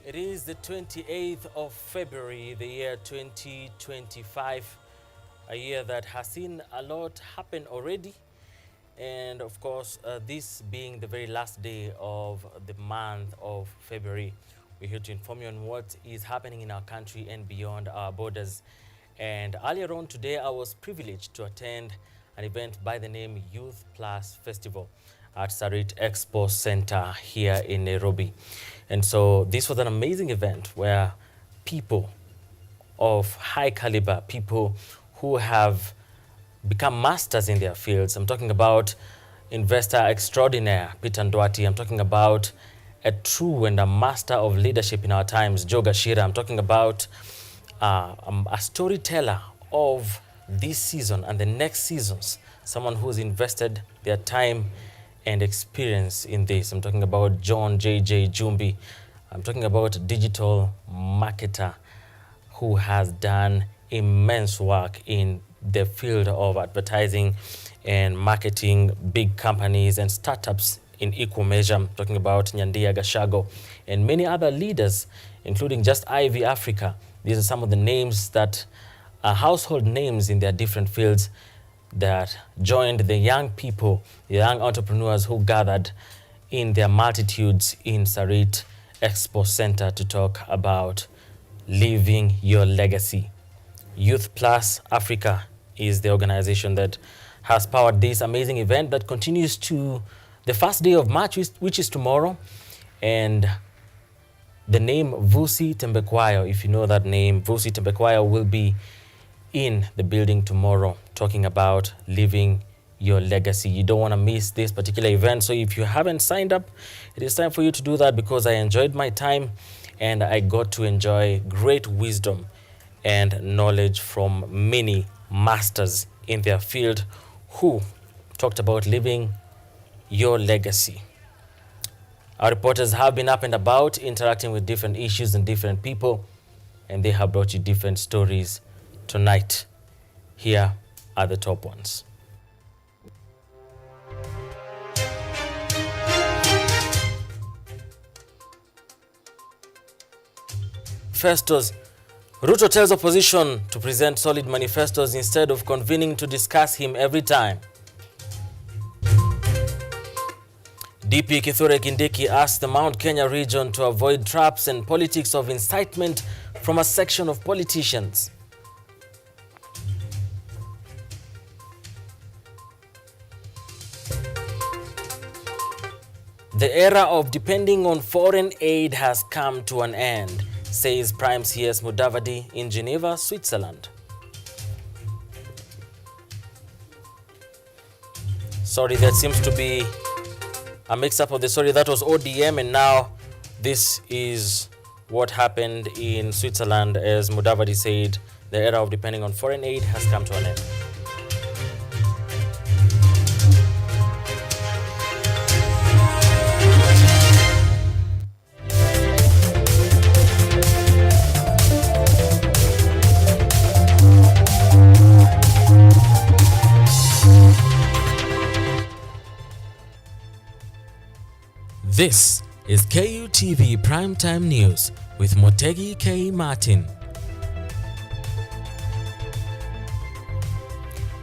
It is the 28th of February, the year 2025, a year that has seen a lot happen already. And of course, this being the very last day of the month of February, we're here to inform you on what is happening in our country and beyond our borders. And earlier on today, I was privileged to attend an event by the name Youth Plus Festival at Sarit Expo Center here in Nairobi. And so this was an amazing event where people of high caliber, people who have become masters in their fields. I'm talking about investor extraordinaire Peter Ndwati. I'm talking about a true and a master of leadership in our times, Joe Gashira. I'm talking about a storyteller of this season and the next seasons, someone who's invested their time and experience in this. I'm talking about John J.J. Jumbi. I'm talking about a digital marketer who has done immense work in the field of advertising and marketing big companies and startups in equal measure. I'm talking about Nyandia Gashago and many other leaders, including Just Ivy Africa. These are some of the names that are household names in their different fields that joined the young people, the young entrepreneurs who gathered in their multitudes in Sarit Expo Center to talk about living your legacy. Youth Plus Africa is the organization that has powered this amazing event that continues to the first day of March, which is tomorrow. And the name Vusi Tembekwayo, if you know that name, Vusi Tembekwayo will be in the building tomorrow talking about living your legacy. You don't want to miss this particular event. So if you haven't signed up, it is time for you to do that, because I enjoyed my time and I got to enjoy great wisdom and knowledge from many masters in their field who talked about living your legacy. Our reporters have been up and about interacting with different issues and different people, and they have brought you different stories tonight. Here are the top ones. Manifestos. Ruto tells opposition to present solid manifestos instead of convening to discuss him every time. DP Kithure Kindiki asked the Mount Kenya region to avoid traps and politics of incitement from a section of politicians. The era of depending on foreign aid has come to an end, says Prime CS Mutegi in Geneva, Switzerland. Sorry, that seems to be a mix-up of the story. That was ODM, and now this is what happened in Switzerland, as Mutegi said the era of depending on foreign aid has come to an end. This is KUTV Primetime News with Mutegi K. Martin.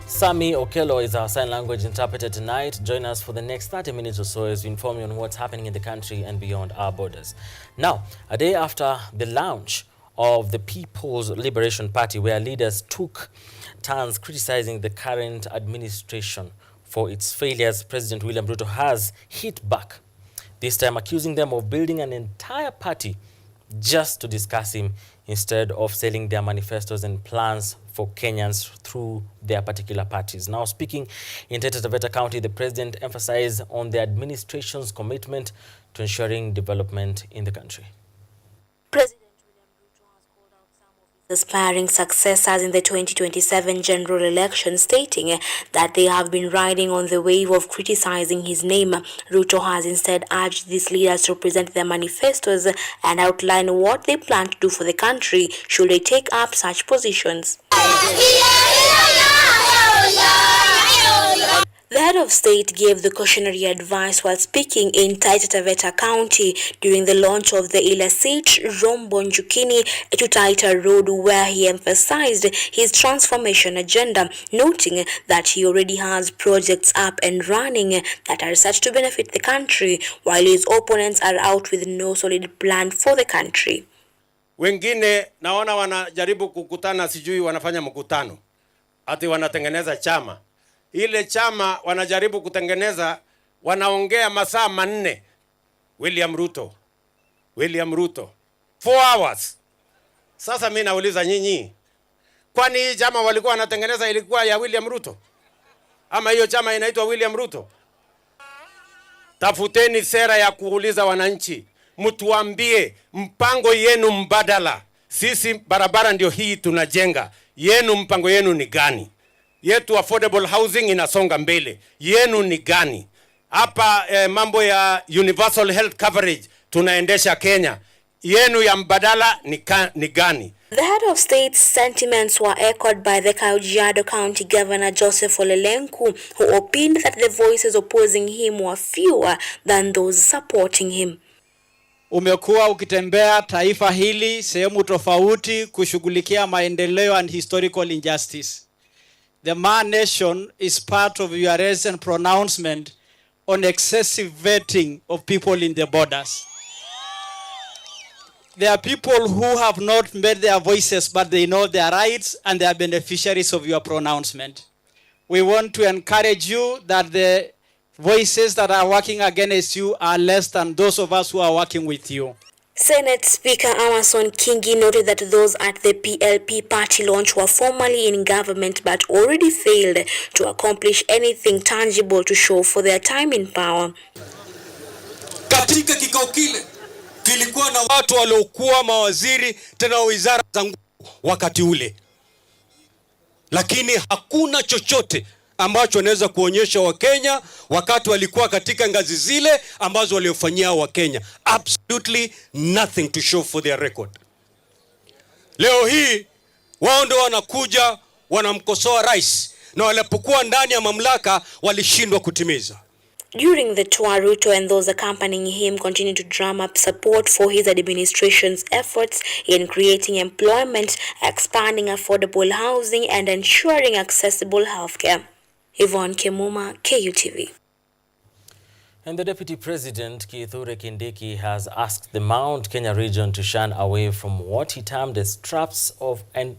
Sami Okello is our sign language interpreter tonight. Join us for the next 30 minutes or so as we inform you on what's happening in the country and beyond our borders. Now, a day after the launch of the People's Liberation Party, where leaders took turns criticizing the current administration for its failures, President William Ruto has hit back, this time accusing them of building an entire party just to discuss him instead of selling their manifestos and plans for Kenyans through their particular parties. Now, speaking in Taita Taveta County, the president emphasized on the administration's commitment to ensuring development in the country. President William Ruto has called out some of his aspiring successors in the 2027 general election, stating that they have been riding on the wave of criticizing his name. Ruto has instead urged these leaders to present their manifestos and outline what they plan to do for the country should they take up such positions. The head of state gave the cautionary advice while speaking in Taita Taveta County during the launch of the Ilasit-Rombo-Njukini-Taita Road, where he emphasized his transformation agenda, noting that he already has projects up and running that are such to benefit the country, while his opponents are out with no solid plan for the country. Wengine naona wanajaribu kukutana, sijui wanafanya mkutano ati wanatengeneza chama. Ile chama wanajaribu kutengeneza, wanaongea masaa 4. William Ruto 4 hours. Sasa mimi nauliza nyinyi, kwani hii chama walikuwa wanatengeneza ilikuwa ya William Ruto? Ama hiyo chama inaitwa William Ruto? Tafuteni sera ya kuuliza wananchi, mtuambie mpango yenu mbadala. Sisi barabara ndio hii tunajenga, yenu mpango yenu ni gani? Yetu affordable housing inasonga mbele, yenu ni gani? Hapa mambo ya universal health coverage tunaendesha Kenya, yenu ya mbadala ni gani? The head of state's sentiments were echoed by the Kajiado County Governor Joseph Olelenku, who opined that the voices opposing him were fewer than those supporting him. Umekuwa ukitembea taifa hili sehemu tofauti kushughulikia maendeleo and historical injustice. The Maa Nation is part of your recent pronouncement on excessive vetting of people in the borders. There are people who have not made their voices, but they know their rights and they are beneficiaries of your pronouncement. We want to encourage you that the voices that are working against you are less than those of us who are working with you. Senate Speaker Amason Kingi noted that those at the PLP party launch were formerly in government but already failed to accomplish anything tangible to show for their time in power. Katika kikao kile kilikuwa na watu waliokuwa mawaziri tena wizara za nguvu wakati ule, lakini hakuna chochote ambacho wanaweza kuonyesha Wakenya wakati walikuwa katika ngazi zile ambazo waliofanyia Wakenya. Absolutely nothing to show for their record. Leo hii wao ndio wanakuja wanamkosoa rais, na walipokuwa ndani ya mamlaka walishindwa kutimiza. During the tour, Ruto and those accompanying him continued to drum up support for his administration's efforts in creating employment, expanding affordable housing, and ensuring accessible healthcare. Yvonne Kemuma, KUTV. And the Deputy President, Kithure Kindiki, has asked the Mount Kenya region to shun away from what he termed as traps and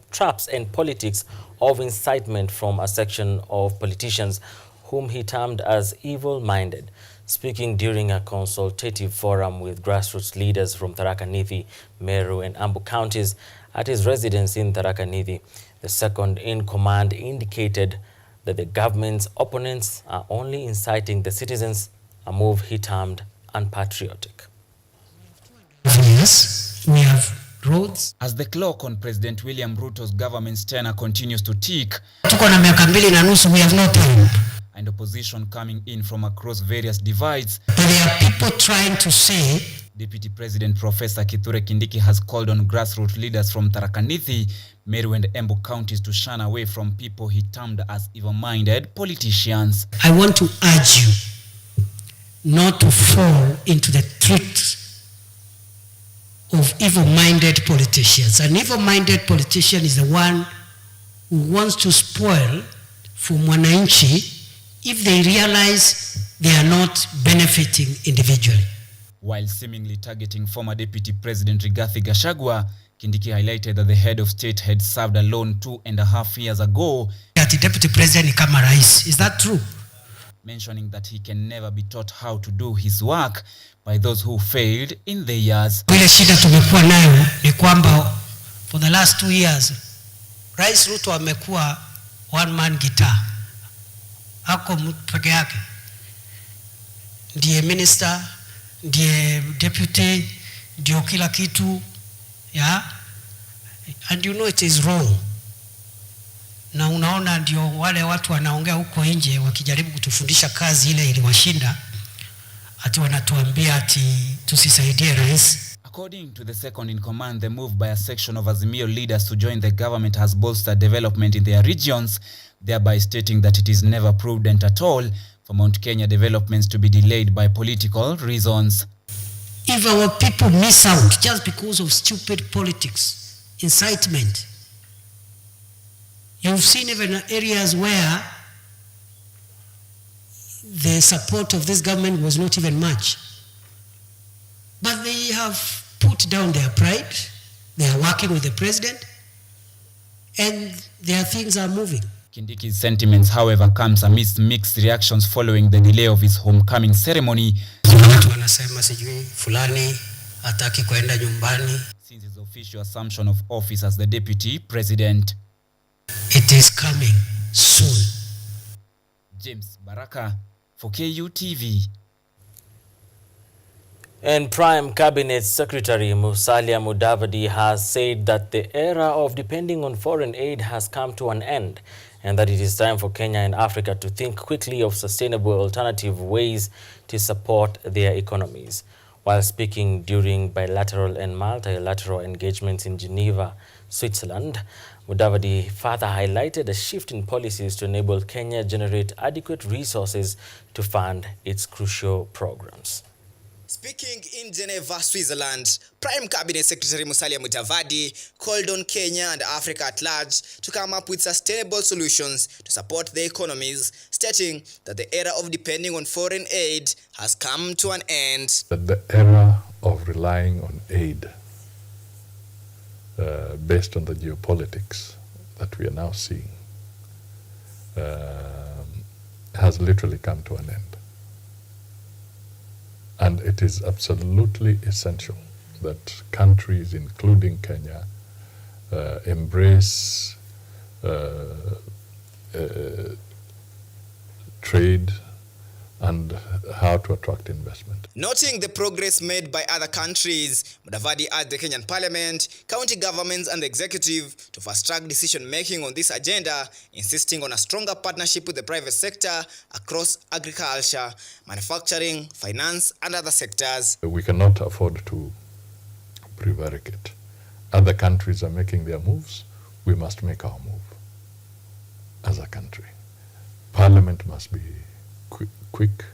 politics of incitement from a section of politicians whom he termed as evil-minded. Speaking during a consultative forum with grassroots leaders from Tharaka Nithi, Meru and Embu counties at his residence in Tharaka Nithi, the second-in-command indicated that the government's opponents are only inciting the citizens, a move he termed unpatriotic. Yes, we have roads. As the clock on President William Ruto's government's tenure continues to tick, Tuko na miaka 2.5, we have no time. And opposition coming in from across various divides, But there are people trying to say, Deputy President Professor Kithure Kindiki has called on grassroots leaders from Tharaka Nithi, Meru and Embu counties to shun away from people he termed as evil-minded politicians. I want to urge you not to fall into the tricks of evil-minded politicians. An evil-minded politician is the one who wants to spoil for mwananchi if they realize they are not benefiting individually. While seemingly targeting former Deputy President Rigathi Gachagua, Kindiki highlighted that the head of state had served alone 2.5 years ago, That the deputy president kama rais. Is that true? mentioning that he can never be taught how to do his work by those who failed in the years. Ile shida tumekuwa nayo ni kwamba for the last 2 years Rais Ruto amekuwa one man guitar. Hako mtu peke yake. Ndiye minister, ndiye deputy, ndio kila kitu, yeah? And you know it is wrong. Na unaona ndio wale watu wanaongea huko nje wakijaribu kutufundisha kazi ile iliwashinda, ati wanatuambia ati tusisaidie rais. According to the second in command, the move by a section of Azimio leaders to join the government has bolstered development in their regions, thereby stating that it is never prudent at all for Mount Kenya developments to be delayed by political reasons. If our people miss out just because of stupid politics, incitement, you've seen even areas where the support of this government was not even much. But they have put down their pride, they are working with the president, and their things are moving. Kindiki's sentiments, however, comes amidst mixed reactions following the delay of his homecoming ceremony. Since his official assumption of office as the deputy president. It is coming soon. James Baraka for KUTV. And Prime Cabinet Secretary Musalia Mudavadi has said that the era of depending on foreign aid has come to an end and that it is time for Kenya and Africa to think quickly of sustainable alternative ways to support their economies. While speaking during bilateral and multilateral engagements in Geneva, Switzerland, Mudavadi further highlighted a shift in policies to enable Kenya generate adequate resources to fund its crucial programs. Speaking in Geneva, Switzerland, Prime Cabinet Secretary Musalia Mudavadi called on Kenya and Africa at large to come up with sustainable solutions to support their economies, stating that the era of depending on foreign aid has come to an end. That the era of relying on aid based on the geopolitics that we are now seeing has literally come to an end. And it is absolutely essential that countries, including Kenya, embrace trade and how to attract investment. Noting the progress made by other countries, Mudavadi urged the Kenyan Parliament, county governments and the executive to fast-track decision-making on this agenda, insisting on a stronger partnership with the private sector across agriculture, manufacturing, finance and other sectors. We cannot afford to prevaricate. Other countries are making their moves. We must make our move as a country. Parliament must be quick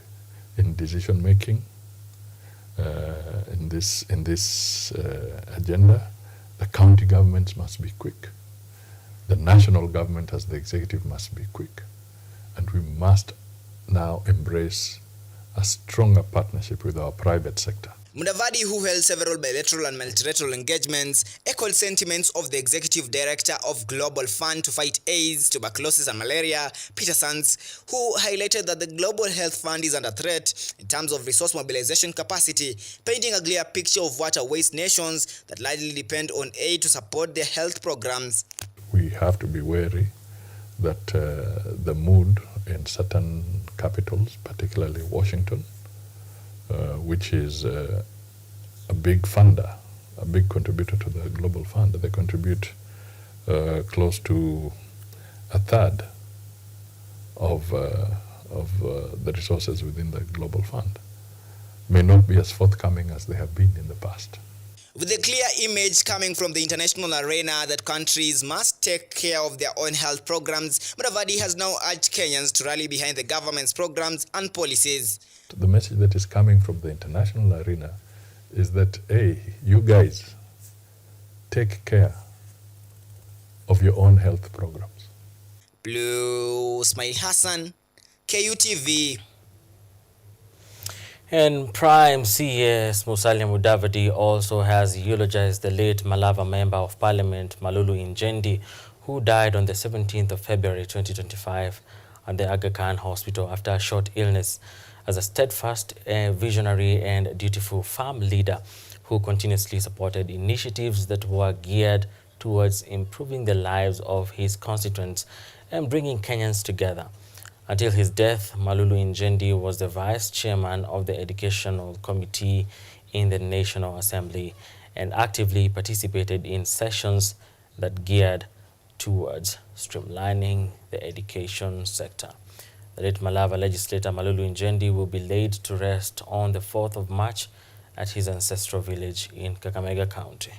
in decision making in this agenda. The county governments must be quick. The national government as the executive must be quick. And we must now embrace a stronger partnership with our private sector. Mudavadi, who held several bilateral and multilateral engagements, echoed sentiments of the Executive Director of Global Fund to Fight AIDS, Tuberculosis and Malaria, Peter Sands, who highlighted that the Global Health Fund is under threat in terms of resource mobilization capacity, painting a clear picture of water waste nations that largely depend on aid to support their health programs. We have to be wary that the mood in certain capitals, particularly Washington, which is a big funder, a big contributor to the Global Fund. They contribute close to a third of the resources within the Global Fund. May not be as forthcoming as they have been in the past. With a clear image coming from the international arena that countries must take care of their own health programs, Mudavadi has now urged Kenyans to rally behind the government's programs and policies. The message that is coming from the international arena is that, hey, you guys, take care of your own health programs. Blue Smile Hassan, KUTV. And Prime CS Musalia Mudavadi also has eulogized the late Malava Member of Parliament Malulu Injendi, who died on the 17th of February 2025 at the Aga Khan Hospital after a short illness, as a steadfast, visionary and dutiful farm leader who continuously supported initiatives that were geared towards improving the lives of his constituents and bringing Kenyans together. Until his death, Malulu Injendi was the vice chairman of the Educational Committee in the National Assembly and actively participated in sessions that geared towards streamlining the education sector. The late Malava legislator Malulu Injendi will be laid to rest on the 4th of March at his ancestral village in Kakamega County.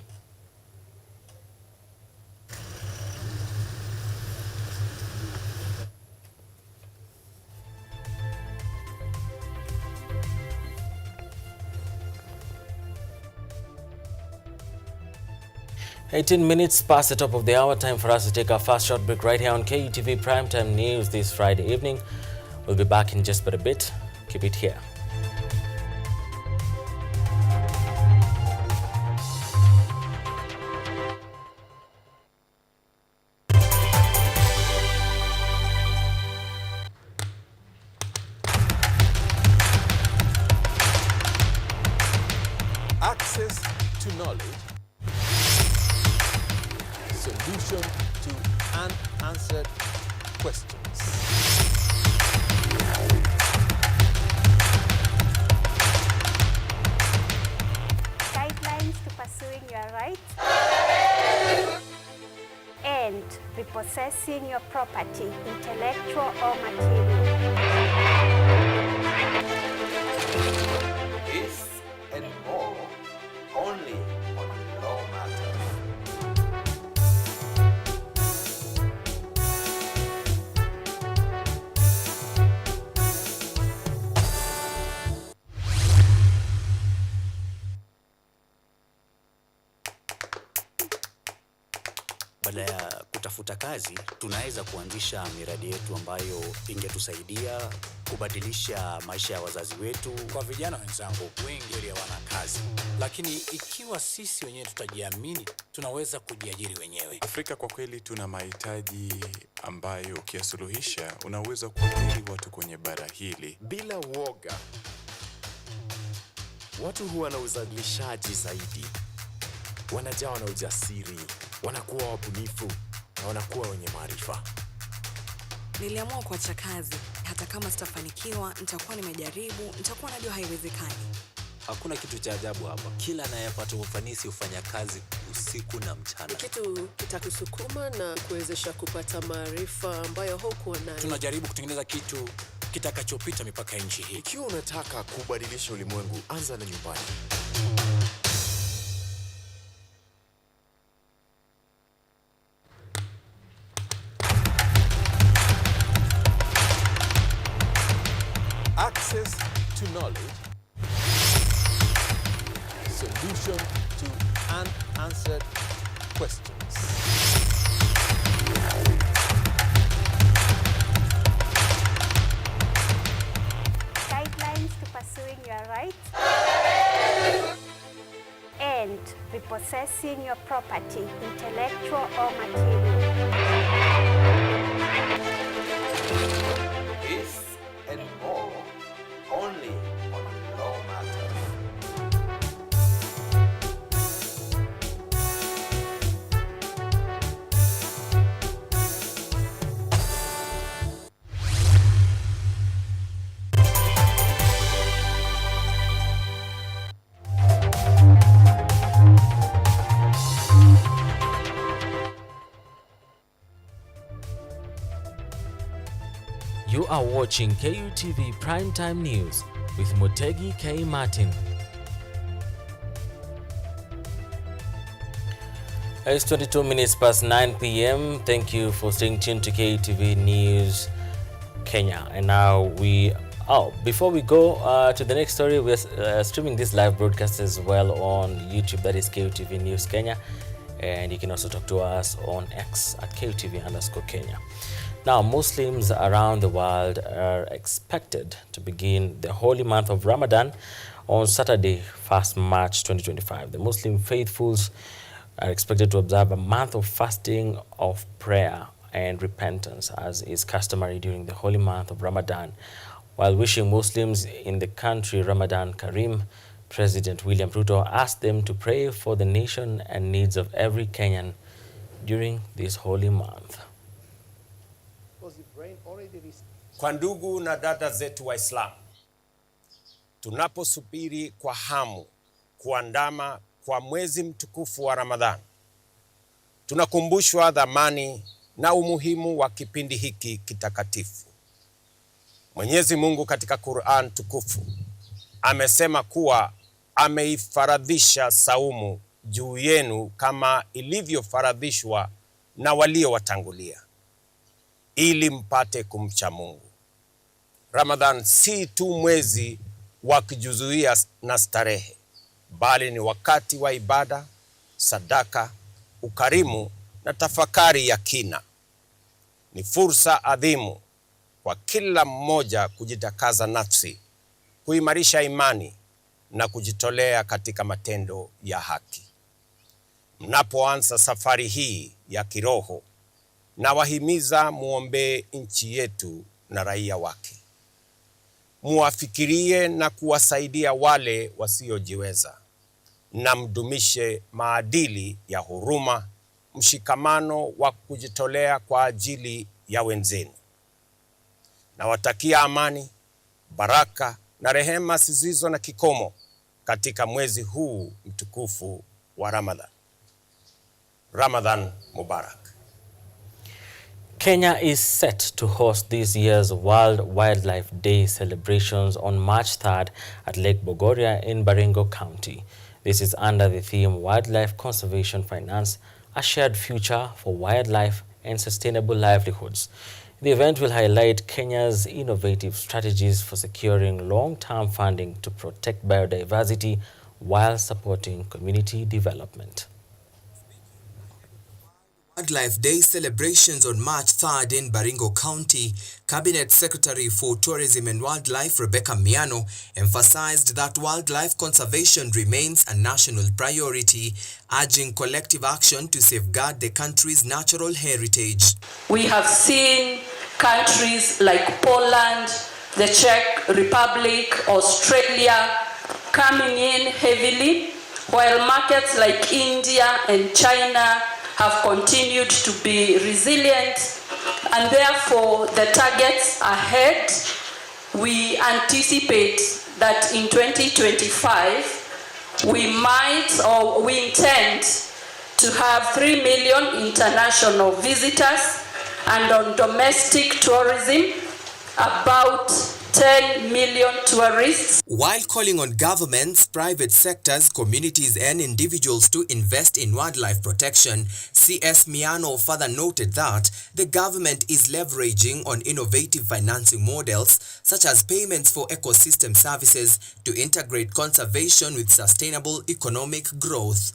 "18 minutes past the top of the hour, time for us to take our first short break right here on KUTV Primetime News this Friday evening. We'll be back in just but a bit. Keep it here. Access to knowledge, solution to unanswered questions. Guidelines to pursuing your rights and repossessing your property, intellectual or material. This and more only on Law Matters. Badala ya kutafuta kazi, tunaweza kuanzisha miradi yetu ambayo ingetusaidia kubadilisha maisha ya wazazi wetu. Kwa vijana wenzangu, wengi hawana kazi, lakini ikiwa sisi wenyewe tutajiamini, tunaweza kujiajiri wenyewe. Afrika kwa kweli tuna mahitaji ambayo ukiyasuluhisha unaweza kuajiri watu kwenye bara hili Bila woga, watu huwa na uzalishaji zaidi, wanajawa na ujasiri, wanakuwa wabunifu na wanakuwa wenye maarifa. Niliamua kuacha kazi. Hata kama sitafanikiwa, nitakuwa nimejaribu, nitakuwa najua haiwezekani. Hakuna kitu cha ajabu hapa. Kila anayepata ufanisi hufanya kazi usiku na mchana. Kitu kitakusukuma na kuwezesha kupata maarifa ambayo hukuwa nayo. Tunajaribu kutengeneza kitu kitakachopita mipaka ya nchi hii. Ikiwa unataka kubadilisha ulimwengu, anza na nyumbani. Access to knowledge, solution to unanswered questions. Guidelines to pursuing your rights and repossessing your property, intellectual or material. This and more only on Law Matters. You are watching KUTV Primetime News with Mutegi K. Martin. It's 22 minutes past 9 p.m. Thank you for staying tuned to KUTV News Kenya. And now before we go to the next story, we're streaming this live broadcast as well on YouTube. That is KUTV News Kenya. And you can also talk to us on X at KUTV_Kenya. Now, Muslims around the world are expected to begin the holy month of Ramadan on Saturday, 1st March 2025. The Muslim faithfuls are expected to observe a month of fasting, of prayer and repentance, as is customary during the holy month of Ramadan. While wishing Muslims in the country Ramadan Kareem, President William Ruto asked them to pray for the nation and needs of every Kenyan during this holy month. Kwa ndugu na dada zetu Waislamu, tunaposubiri kwa hamu kuandama kwa mwezi mtukufu wa Ramadhan, tunakumbushwa dhamani na umuhimu wa kipindi hiki kitakatifu. Mwenyezi Mungu katika Qur'an tukufu amesema kuwa ameifaradhisha saumu juu yenu kama ilivyofaradhishwa na waliowatangulia, ili mpate kumcha Mungu. Ramadhan si tu mwezi wa kujizuia na starehe, bali ni wakati wa ibada, sadaka, ukarimu na tafakari ya kina. Ni fursa adhimu kwa kila mmoja kujitakaza nafsi, kuimarisha imani na kujitolea katika matendo ya haki. Mnapoanza safari hii ya kiroho, na wahimiza muombe nchi yetu na raia wake. Muwafikirie na kuwasaidia wale wasiojiweza, na mdumishe maadili ya huruma, mshikamano wa kujitolea kwa ajili ya wenzenu. Nawatakia amani, baraka na rehema zisizo na kikomo katika mwezi huu mtukufu wa Ramadhan. Ramadan Mubarak. Kenya is set to host this year's World Wildlife Day celebrations on March 3rd at Lake Bogoria in Baringo County. This is under the theme Wildlife Conservation Finance, a shared future for wildlife and sustainable livelihoods. The event will highlight Kenya's innovative strategies for securing long-term funding to protect biodiversity while supporting community development. Wildlife Day celebrations on March 3rd in Baringo County, Cabinet Secretary for Tourism and Wildlife Rebecca Miano emphasized that wildlife conservation remains a national priority, urging collective action to safeguard the country's natural heritage. We have seen countries like Poland, the Czech Republic, Australia coming in heavily, while markets like India and China have continued to be resilient, and therefore the targets ahead, we anticipate that in 2025 we intend to have 3 million international visitors, and on domestic tourism about 10 million tourists. While calling on governments, private sectors, communities and individuals to invest in wildlife protection, CS Miano further noted that the government is leveraging on innovative financing models such as payments for ecosystem services to integrate conservation with sustainable economic growth.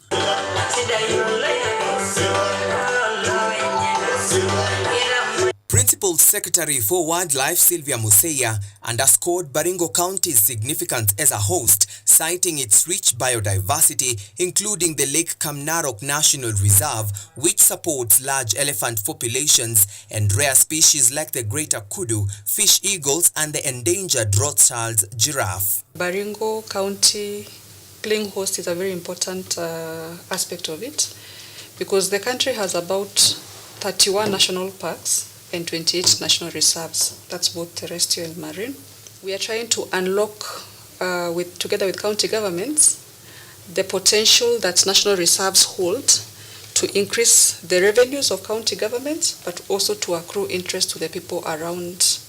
Principal Secretary for Wildlife Sylvia Museya underscored Baringo County's significance as a host, citing its rich biodiversity, including the Lake Kamnarok National Reserve, which supports large elephant populations and rare species like the greater kudu, fish eagles, and the endangered Rothschild's giraffe. Baringo County playing host is a very important aspect of it, because the country has about 31 national parks and 28 national reserves. That's both terrestrial and marine. We are trying to unlock, together with county governments, the potential that national reserves hold to increase the revenues of county governments, but also to accrue interest to the people around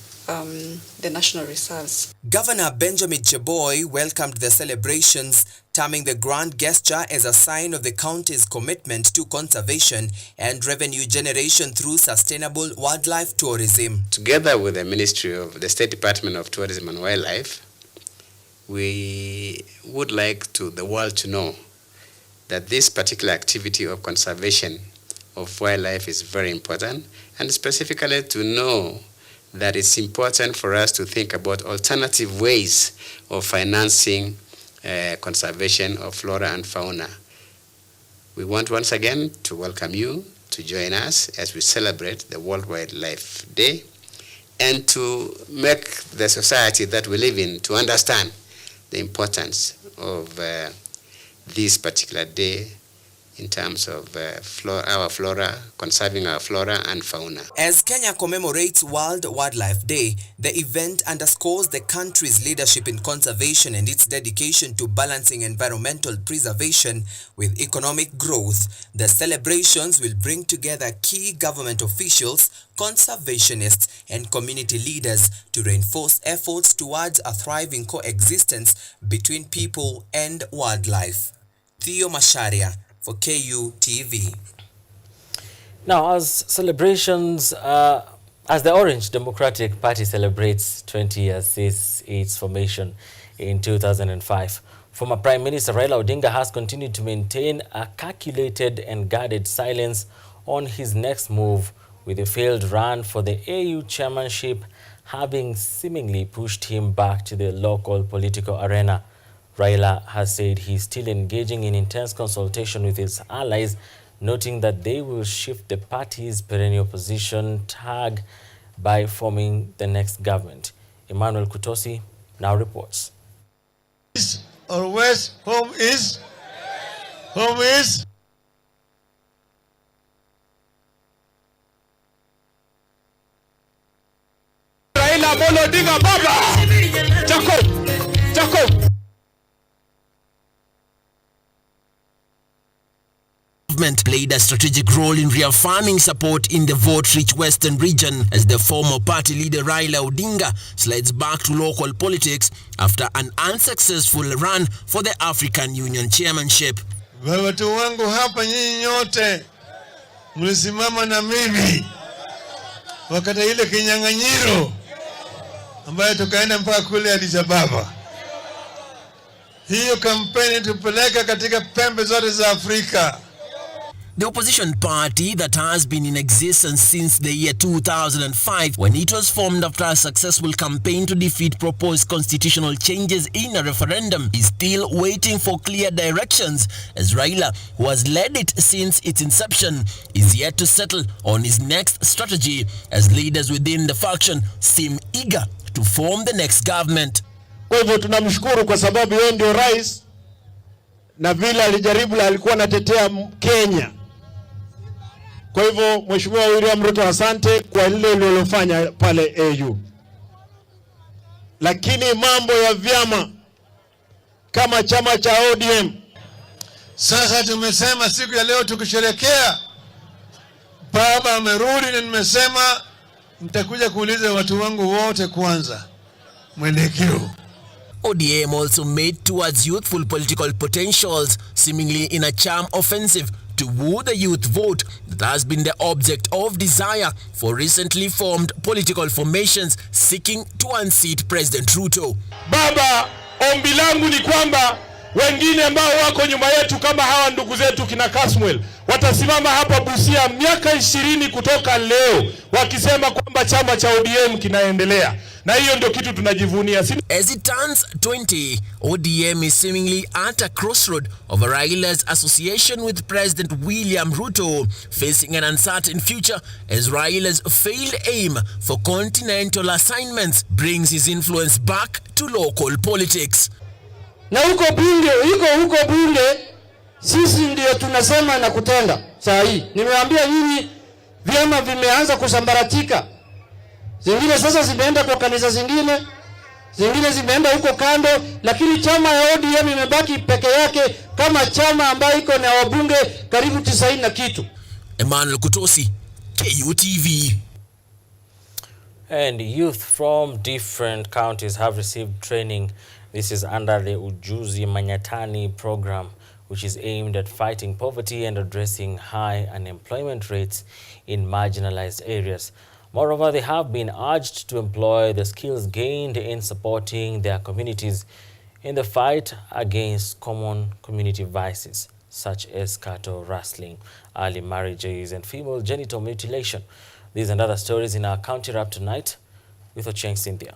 the national reserves. Governor Benjamin Cheboy welcomed the celebrations, terming the grand gesture as a sign of the county's commitment to conservation and revenue generation through sustainable wildlife tourism. Together with the Ministry of the State Department of Tourism and Wildlife, we would like the world to know that this particular activity of conservation of wildlife is very important, and specifically to know that it's important for us to think about alternative ways of financing conservation of flora and fauna. We want once again to welcome you to join us as we celebrate the World Wildlife Day, and to make the society that we live in to understand the importance of this particular day in terms of our flora, conserving our flora and fauna. As Kenya commemorates World Wildlife Day, the event underscores the country's leadership in conservation and its dedication to balancing environmental preservation with economic growth. The celebrations will bring together key government officials, conservationists, and community leaders to reinforce efforts towards a thriving coexistence between people and wildlife. Theo Masharia for KUTV. Now, as celebrations, as the Orange Democratic Party celebrates 20 years since its formation in 2005, former Prime Minister Raila Odinga has continued to maintain a calculated and guarded silence on his next move, with a failed run for the AU chairmanship having seemingly pushed him back to the local political arena. Raila has said he's still engaging in intense consultation with his allies, noting that they will shift the party's perennial position tag by forming the next government. Emmanuel Kutosi now reports. East or west, home is? Home is? Raila Amolo Odinga Baba! Jacob! Government played a strategic role in reaffirming support in the vote-rich Western region as the former party leader Raila Odinga slides back to local politics after an unsuccessful run for the African Union chairmanship. Watu wangu hapa nyinyi nyote mlisimama na mimi wakati ile kinyang'anyiro ambayo tukaenda mpaka kule Addis Ababa. Hiyo kampeni tupeleka katika pembe zote za Afrika. The opposition party that has been in existence since the year 2005, when it was formed after a successful campaign to defeat proposed constitutional changes in a referendum, is still waiting for clear directions, as Raila, who has led it since its inception, is yet to settle on his next strategy, as leaders within the faction seem eager to form the next government. Kwa hivyo tunamshukuru kwa sababu yeye ndio rais, na vile alijaribu alikuwa anatetea Kenya. Kwa hivyo Mheshimiwa William Ruto, asante kwa lile ulilofanya pale AU. Lakini mambo ya vyama kama chama cha ODM, sasa tumesema siku ya leo tukisherehekea baba amerudi, na nimesema mtakuja kuuliza watu wangu wote kwanza mwelekeo. ODM also made towards youthful political potentials, seemingly in a charm offensive to woo the youth vote that has been the object of desire for recently formed political formations seeking to unseat President Ruto. Baba, ombi langu ni kwamba wengine ambao wako nyuma yetu kama hawa ndugu zetu kina Kasmuel watasimama hapa Busia miaka 20 kutoka leo wakisema kwamba chama cha ODM kinaendelea. Na hiyo ndio kitu tunajivunia. As it turns 20, ODM is seemingly at a crossroad of Raila's association with President William Ruto, facing an uncertain future as Raila's failed aim for continental assignments brings his influence back to local politics. Na huko bunge sisi ndio tunasema na kutenda. Saa hii nimeambia nyinyi vyama vimeanza kusambaratika. Zingine sasa zimeenda kwa kanisa zingine zimeenda huko kando, lakini chama ya ODM imebaki peke yake kama chama ambayo iko na wabunge karibu 90 na kitu. Emmanuel Kutosi, KUTV. And youth from different counties have received training. This is under the Ujuzi Manyatani program, which is aimed at fighting poverty and addressing high unemployment rates in marginalized areas. Moreover, they have been urged to employ the skills gained in supporting their communities in the fight against common community vices, such as cattle rustling, early marriages, and female genital mutilation. These and other stories in our County Wrap tonight with Ocheng Cynthia.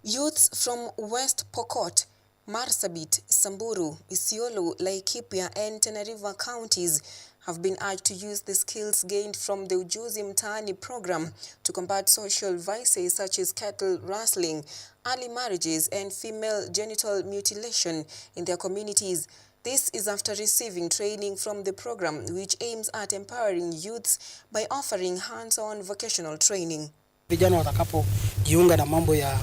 Youths from West Pokot, Marsabit, Samburu, Isiolo, Laikipia and Tana River counties have been urged to use the skills gained from the Ujuzi Mtaani program to combat social vices such as cattle rustling, early marriages, and female genital mutilation in their communities. This is after receiving training from the program, which aims at empowering youths by offering hands-on vocational training. Vijana watakapojiunga na mambo ya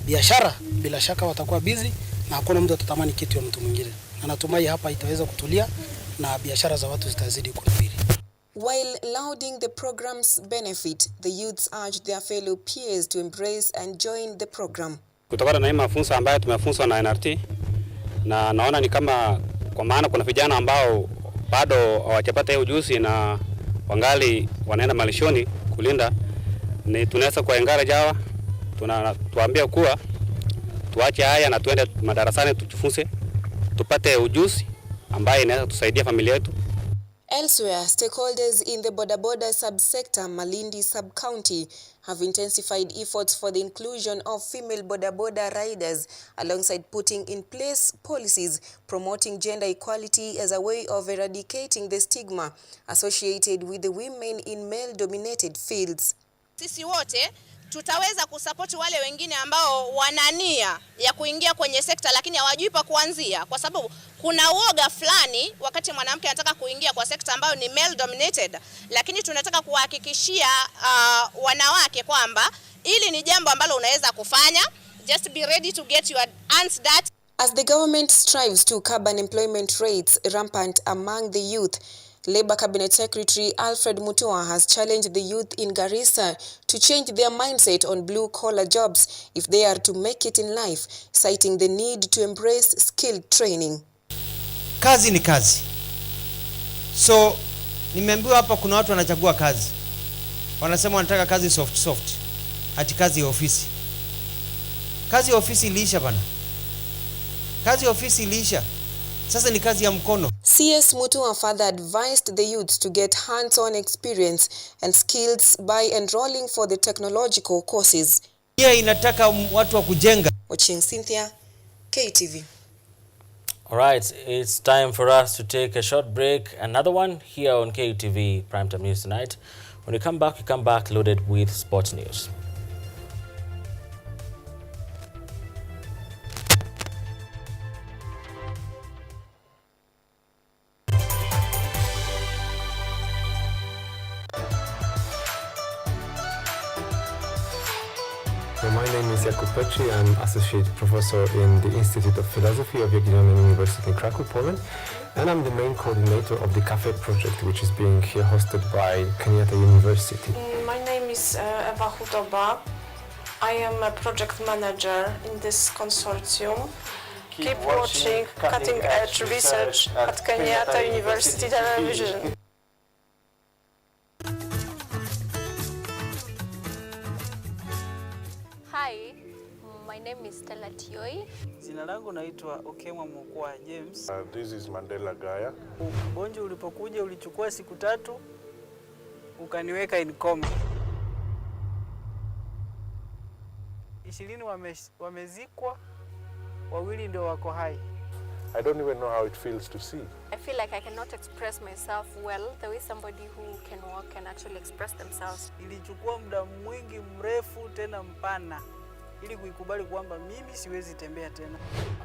biashara, bila shaka watakuwa busy na hakuna mtu atatamani kitu ya mtu mwingine. Na natumai hapa itaweza kutulia na biashara za watu zitazidi kunawiri. While lauding the program's benefit, the youths urged their fellow peers to embrace and join the program. Kutokana na mafunzo ambayo tumefunzwa na NRT, na naona ni kama kwa maana kuna vijana ambao bado hawajapata hiyo ujuzi na wangali wanaenda malishoni kulinda, ni tunaweza kuengara jawa, tuambia kuwa tuache haya na tuende madarasani tujifunze, tupate ujuzi ambaye inaweza tusaidia familia yetu. Elsewhere, stakeholders in the boda subsector Malindi sub-county have intensified efforts for the inclusion of female boda riders alongside putting in place policies promoting gender equality as a way of eradicating the stigma associated with the women in male-dominated fields. Sisi wote tutaweza kusupport wale wengine ambao wana nia ya kuingia kwenye sekta lakini hawajui pa kuanzia, kwa sababu kuna uoga fulani wakati mwanamke anataka kuingia kwa sekta ambayo ni male dominated, lakini tunataka kuhakikishia wanawake kwamba ili ni jambo ambalo unaweza kufanya. Just be ready to get your hands dirty. As the government strives to curb unemployment rates rampant among the youth, Labour Cabinet Secretary Alfred Mutua has challenged the youth in Garissa to change their mindset on blue-collar jobs if they are to make it in life, citing the need to embrace skilled training. Kazi ni kazi. So, nimeambiwa hapa kuna watu wanachagua kazi. Wanasema wanataka kazi soft. Ati kazi ya ofisi. Kazi ya ofisi iliisha bana. Kazi ya ofisi iliisha. Sasa ni kazi ya mkono. CS Mutua further advised the youth to get hands-on experience and skills by enrolling for the technological courses. Pia inataka watu wa kujenga. Watching Cynthia, KUTV. All right, it's time for us to take a short break. Another one here on KUTV Primetime News tonight. When we come back loaded with sports news. My name is Jakub Petri. I'm Associate Professor in the Institute of Philosophy of Jagiellonian University in Krakow, Poland. And I'm the main coordinator of the CAFE project, which is being here hosted by Kenyatta University. My name is Eva Hudoba. I am a project manager in this consortium. Keep watching cutting-edge research at Kenyatta University Television. Hi, my name is Stella Tioi. Jina langu naitwa Okemwa Mkwa James. This is Mandela Gaya. Ugonjwa ulipokuja ulichukua siku 3 ukaniweka in coma. 20 wamezikwa, 2 ndio wako hai. I don't even know how it feels to see. I feel like I cannot express myself well the way somebody who can walk can actually express themselves. Ilichukua muda mwingi mrefu tena mpana ili kuikubali kwamba mimi siwezi tembea tena.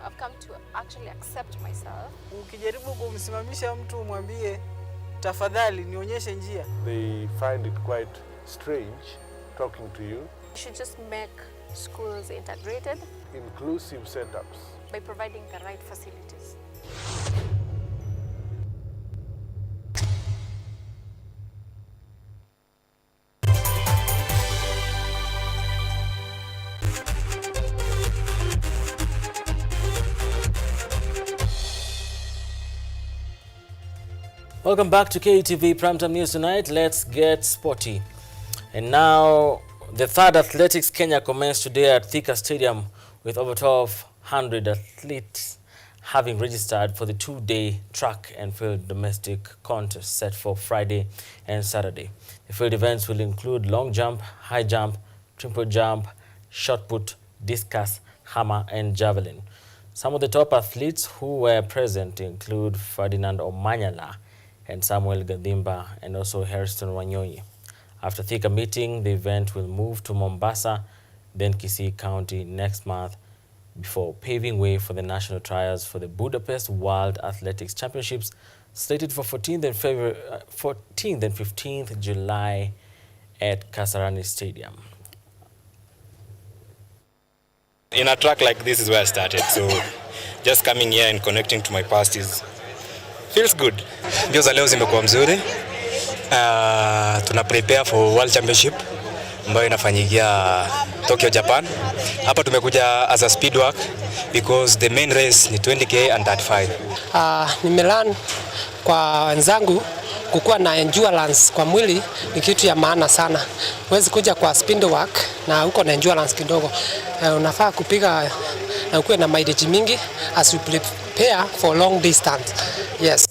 I've come to actually accept myself. Ukijaribu kumsimamisha mtu umwambie tafadhali nionyeshe njia, they find it quite strange talking to you. You should just make schools integrated, inclusive setups, by providing the right facilities. Welcome back to KUTV Primetime News tonight. Let's get sporty. And now, the third Athletics Kenya commenced today at Thika Stadium with over 1,200 athletes having registered for the 2-day track and field domestic contest set for Friday and Saturday. The field events will include long jump, high jump, triple jump, shot put, discus, hammer, and javelin. Some of the top athletes who were present include Ferdinand Omanyala, and Samuel Gadimba, and also Hairston Wanyonyi. After thicker meeting, the event will move to Mombasa, then Kisii County next month, before paving way for the national trials for the Budapest World Athletics Championships, slated for 14th and 15th July at Kasarani Stadium. In a track like this is where I started, so just coming here and connecting to my past feels good. Mbio za leo zimekuwa mzuri. Tuna prepare for World Championship ambayo inafanyikia Tokyo, Japan. Hapa tumekuja as a speed work because the main race ni 20k and 35. Nimelearn kwa wenzangu kukuwa na endurance kwa mwili ni kitu ya maana sana. Huwezi kuja kwa speed work na uko na endurance kidogo. Unafaa kupiga na ukuwe na mileage mingi as we prepare for long distance. Yes.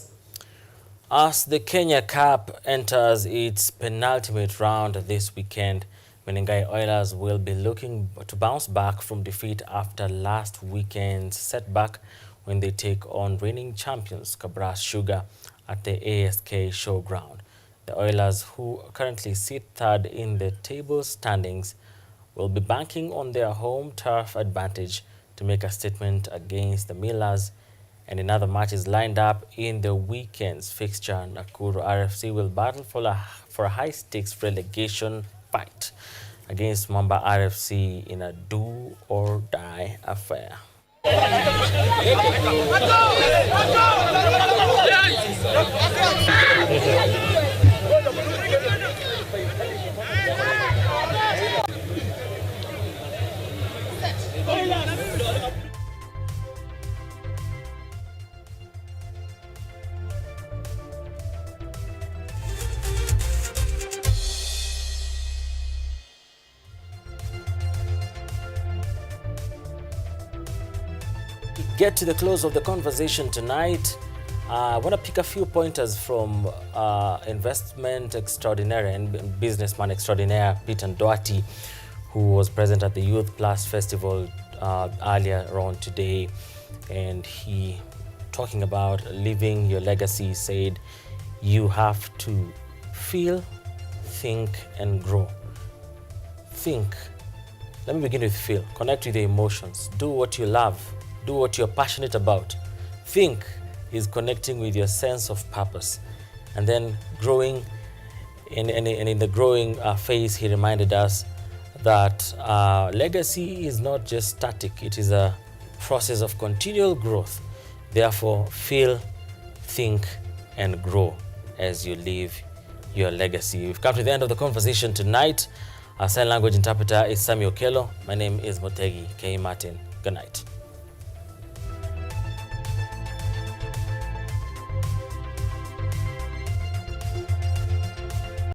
As the Kenya Cup enters its penultimate round this weekend, Menengai Oilers will be looking to bounce back from defeat after last weekend's setback when they take on reigning champions Kabras Sugar at the ASK Showground. The Oilers, who currently sit third in the table standings, will be banking on their home turf advantage to make a statement against the Millers. And another match is lined up in the weekend's fixture. Nakuru RFC will battle for a high-stakes relegation fight against Mamba RFC in a do-or-die affair. Get to the close of the conversation tonight. I want to pick a few pointers from investment extraordinaire and businessman extraordinaire Peter Ndoati, who was present at the Youth Plus Festival earlier on today. And he, talking about living your legacy, said you have to feel, think, and grow. Think. Let me begin with feel. Connect with your emotions. Do what you love. Do what you're passionate about. Think is connecting with your sense of purpose. And then growing, and in the growing phase, he reminded us that legacy is not just static. It is a process of continual growth. Therefore, feel, think, and grow as you live your legacy. We've come to the end of the conversation tonight. Our sign language interpreter is Samuel Kello. My name is Mutegi K. Martin. Good night.